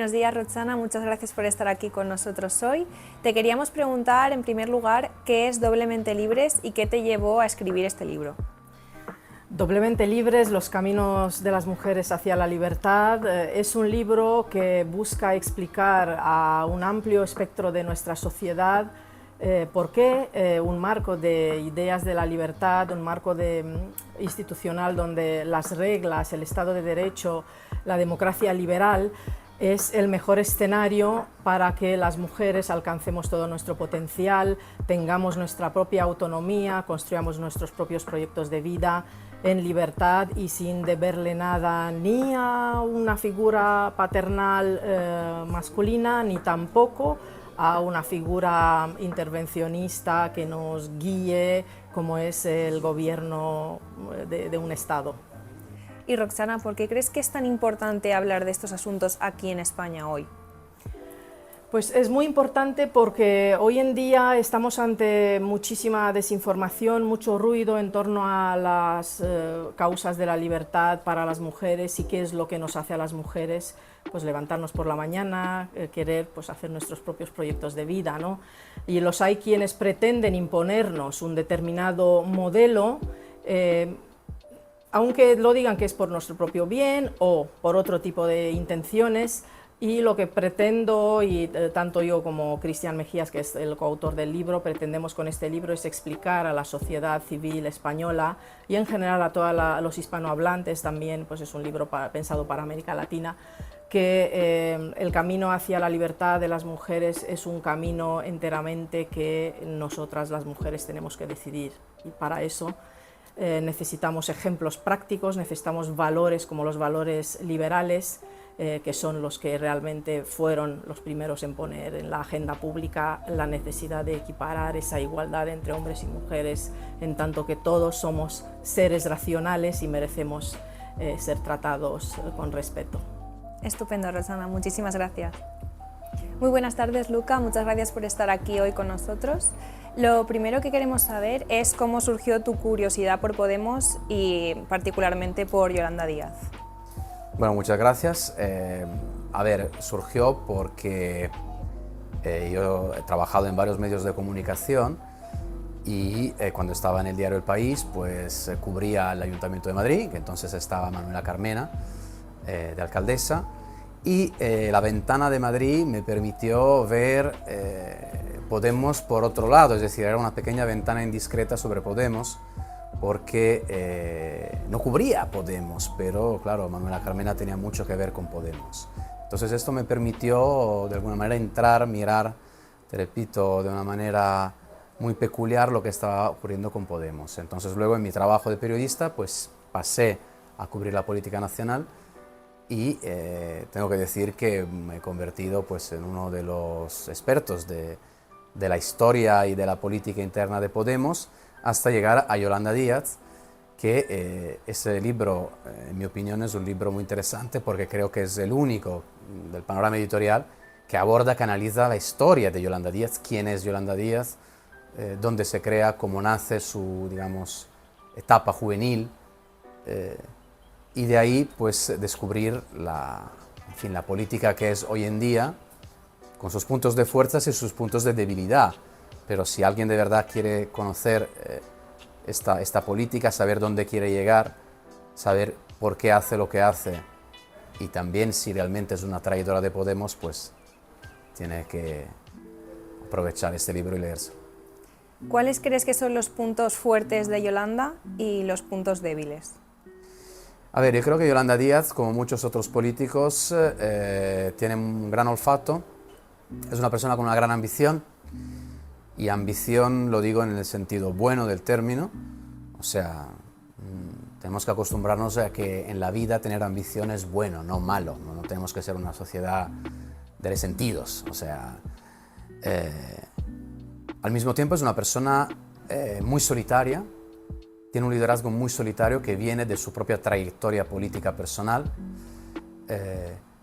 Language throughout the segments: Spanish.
Buenos días, Roxana, muchas gracias por estar aquí con nosotros hoy. Te queríamos preguntar, en primer lugar, ¿qué es Doblemente Libres y qué te llevó a escribir este libro? Doblemente Libres, los caminos de las mujeres hacia la libertad, es un libro que busca explicar a un amplio espectro de nuestra sociedad por qué un marco de ideas de la libertad, un marco institucional donde las reglas, el Estado de Derecho, la democracia liberal es el mejor escenario para que las mujeres alcancemos todo nuestro potencial, tengamos nuestra propia autonomía, construyamos nuestros propios proyectos de vida en libertad y sin deberle nada ni a una figura paternal masculina, ni tampoco a una figura intervencionista que nos guíe como es el gobierno de un Estado. Y Roxana, ¿por qué crees que es tan importante hablar de estos asuntos aquí en España hoy? Pues es muy importante porque hoy en día estamos ante muchísima desinformación, mucho ruido en torno a las causas de la libertad para las mujeres y qué es lo que nos hace a las mujeres pues levantarnos por la mañana, querer pues hacer nuestros propios proyectos de vida, ¿no? Y los hay quienes pretenden imponernos un determinado modelo, aunque lo digan que es por nuestro propio bien o por otro tipo de intenciones. Y lo que pretendo, y tanto yo como Cristian Mejías, que es el coautor del libro, pretendemos con este libro es explicar a la sociedad civil española y en general a todos los hispanohablantes también, pues es un libro pensado para América Latina, que el camino hacia la libertad de las mujeres es un camino enteramente que nosotras las mujeres tenemos que decidir, y para eso necesitamos ejemplos prácticos, necesitamos valores como los valores liberales, que son los que realmente fueron los primeros en poner en la agenda pública la necesidad de equiparar esa igualdad entre hombres y mujeres, en tanto que todos somos seres racionales y merecemos ser tratados con respeto. Estupendo, Rosana, muchísimas gracias. Muy buenas tardes, Luca, muchas gracias por estar aquí hoy con nosotros. Lo primero que queremos saber es cómo surgió tu curiosidad por Podemos y particularmente por Yolanda Díaz. Bueno, muchas gracias. Surgió porque yo he trabajado en varios medios de comunicación y cuando estaba en el diario El País, pues cubría el Ayuntamiento de Madrid, que entonces estaba Manuela Carmena, de alcaldesa, y la ventana de Madrid me permitió ver Podemos por otro lado, es decir, era una pequeña ventana indiscreta sobre Podemos, porque no cubría Podemos, pero claro, Manuela Carmena tenía mucho que ver con Podemos. Entonces esto me permitió de alguna manera entrar, mirar, te repito, de una manera muy peculiar lo que estaba ocurriendo con Podemos. Entonces luego en mi trabajo de periodista pues pasé a cubrir la política nacional y tengo que decir que me he convertido pues en uno de los expertos de la historia y de la política interna de Podemos, hasta llegar a Yolanda Díaz, que ese libro, en mi opinión, es un libro muy interesante porque creo que es el único del panorama editorial que aborda, que analiza la historia de Yolanda Díaz, quién es Yolanda Díaz, dónde se crea, cómo nace su, digamos, etapa juvenil, y de ahí pues descubrir en fin, la política que es hoy en día, con sus puntos de fuerza y sus puntos de debilidad. Pero si alguien de verdad quiere conocer esta política, saber dónde quiere llegar, saber por qué hace lo que hace y también si realmente es una traidora de Podemos, pues tiene que aprovechar este libro y leerse. ¿Cuáles crees que son los puntos fuertes de Yolanda y los puntos débiles? A ver, yo creo que Yolanda Díaz, como muchos otros políticos, tiene un gran olfato, es una persona con una gran ambición. Y ambición lo digo en el sentido bueno del término, o sea, tenemos que acostumbrarnos a que en la vida tener ambición es bueno, no malo, no tenemos que ser una sociedad de resentidos, o sea, al mismo tiempo es una persona muy solitaria, tiene un liderazgo muy solitario que viene de su propia trayectoria política personal,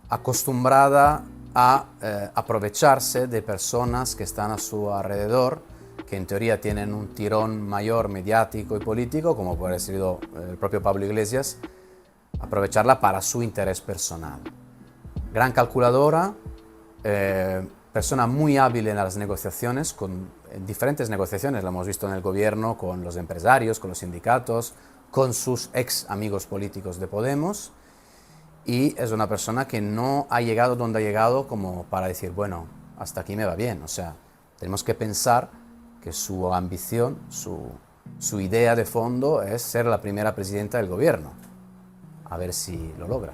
acostumbrada a aprovecharse de personas que están a su alrededor, que en teoría tienen un tirón mayor mediático y político, como puede haber sido el propio Pablo Iglesias, aprovecharla para su interés personal. gran calculadora, persona muy hábil en las negociaciones, en diferentes negociaciones, lo hemos visto en el gobierno, con los empresarios, con los sindicatos, con sus ex amigos políticos de Podemos, y es una persona que no ha llegado donde ha llegado como para decir, bueno, hasta aquí me va bien. O sea, tenemos que pensar que su ambición, su idea de fondo es ser la primera presidenta del gobierno. A ver si lo logra.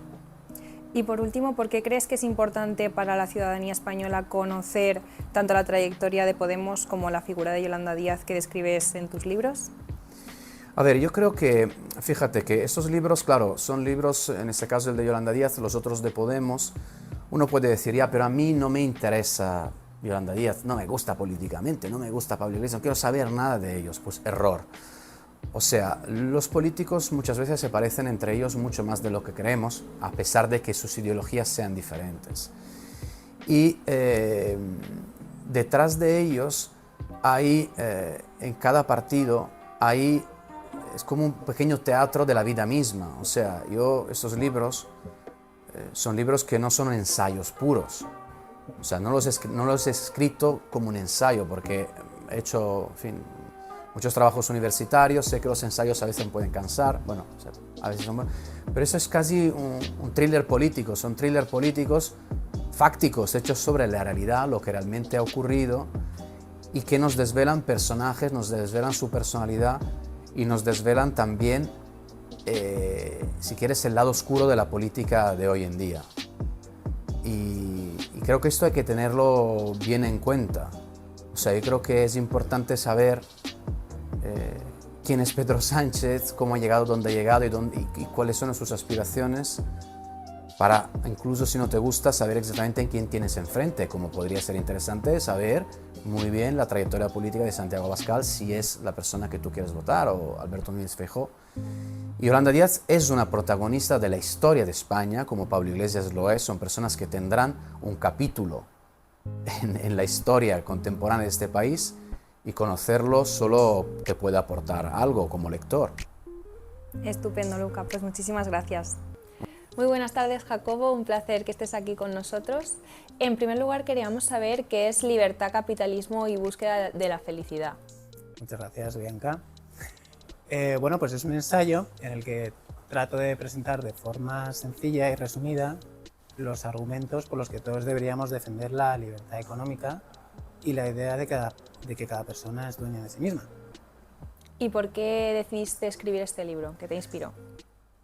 Y por último, ¿por qué crees que es importante para la ciudadanía española conocer tanto la trayectoria de Podemos como la figura de Yolanda Díaz que describes en tus libros? A ver, yo creo que, fíjate que estos libros, claro, son libros, en este caso el de Yolanda Díaz, los otros de Podemos, uno puede decir, ya, pero a mí no me interesa Yolanda Díaz, no me gusta políticamente, no me gusta Pablo Iglesias, no quiero saber nada de ellos. Pues error. O sea, los políticos muchas veces se parecen entre ellos mucho más de lo que creemos, a pesar de que sus ideologías sean diferentes. Y detrás de ellos hay, en cada partido, es como un pequeño teatro de la vida misma. O sea, estos libros son libros que no son ensayos puros. O sea, no los he escrito como un ensayo, porque he hecho, en fin, muchos trabajos universitarios, sé que los ensayos a veces pueden cansar, bueno, o sea, a veces son buenos, pero eso es casi un thriller político, son thrillers políticos fácticos, hechos sobre la realidad, lo que realmente ha ocurrido, y que nos desvelan personajes, nos desvelan su personalidad, y nos desvelan también, si quieres, el lado oscuro de la política de hoy en día. Y creo que esto hay que tenerlo bien en cuenta. O sea, yo creo que es importante saber quién es Pedro Sánchez, cómo ha llegado donde ha llegado y cuáles son sus aspiraciones, para, incluso si no te gusta, saber exactamente en quién tienes enfrente, como podría ser interesante saber muy bien la trayectoria política de Santiago Abascal, si es la persona que tú quieres votar, o Alberto Núñez Feijóo. Y Yolanda Díaz es una protagonista de la historia de España, como Pablo Iglesias lo es. Son personas que tendrán un capítulo en la historia contemporánea de este país, y conocerlo solo te puede aportar algo como lector. Estupendo, Luca, pues muchísimas gracias. Muy buenas tardes, Jacobo, un placer que estés aquí con nosotros. En primer lugar, queríamos saber qué es libertad, capitalismo y búsqueda de la felicidad. Muchas gracias, Bianca. Bueno, pues es un ensayo en el que trato de presentar de forma sencilla y resumida los argumentos por los que todos deberíamos defender la libertad económica y la idea de que cada persona es dueña de sí misma. ¿Y por qué decidiste escribir este libro? ¿Qué te inspiró?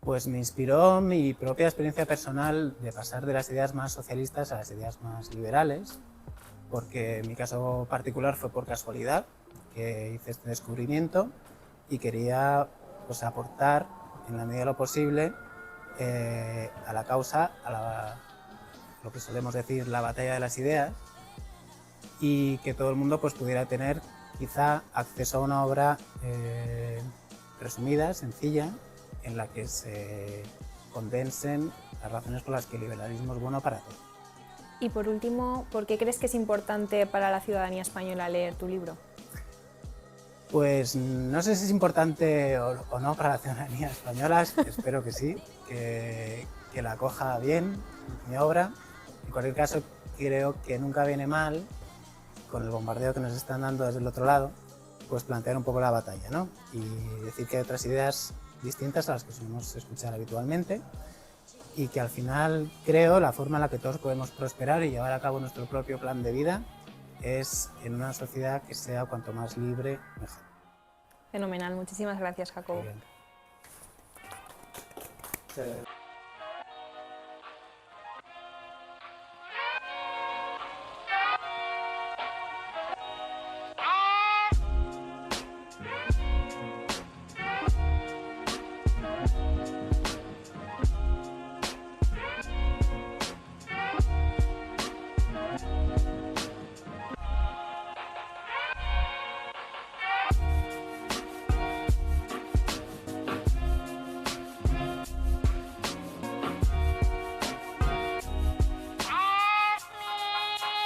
Pues me inspiró mi propia experiencia personal de pasar de las ideas más socialistas a las ideas más liberales, porque en mi caso particular fue por casualidad que hice este descubrimiento y quería, pues, aportar en la medida de lo posible a la causa, lo que solemos decir la batalla de las ideas, y que todo el mundo, pues, pudiera tener quizá acceso a una obra resumida, sencilla, en la que se condensen las razones por las que el liberalismo es bueno para todos. Y por último, ¿por qué crees que es importante para la ciudadanía española leer tu libro? Pues no sé si es importante o no para la ciudadanía española, espero que sí, que la acoja bien mi obra. En cualquier caso, creo que nunca viene mal, con el bombardeo que nos están dando desde el otro lado, pues plantear un poco la batalla, ¿no? Y decir que hay otras ideas distintas a las que solemos escuchar habitualmente, y que al final, creo, la forma en la que todos podemos prosperar y llevar a cabo nuestro propio plan de vida es en una sociedad que sea cuanto más libre, mejor. Fenomenal, muchísimas gracias, Jacobo. Muy bien.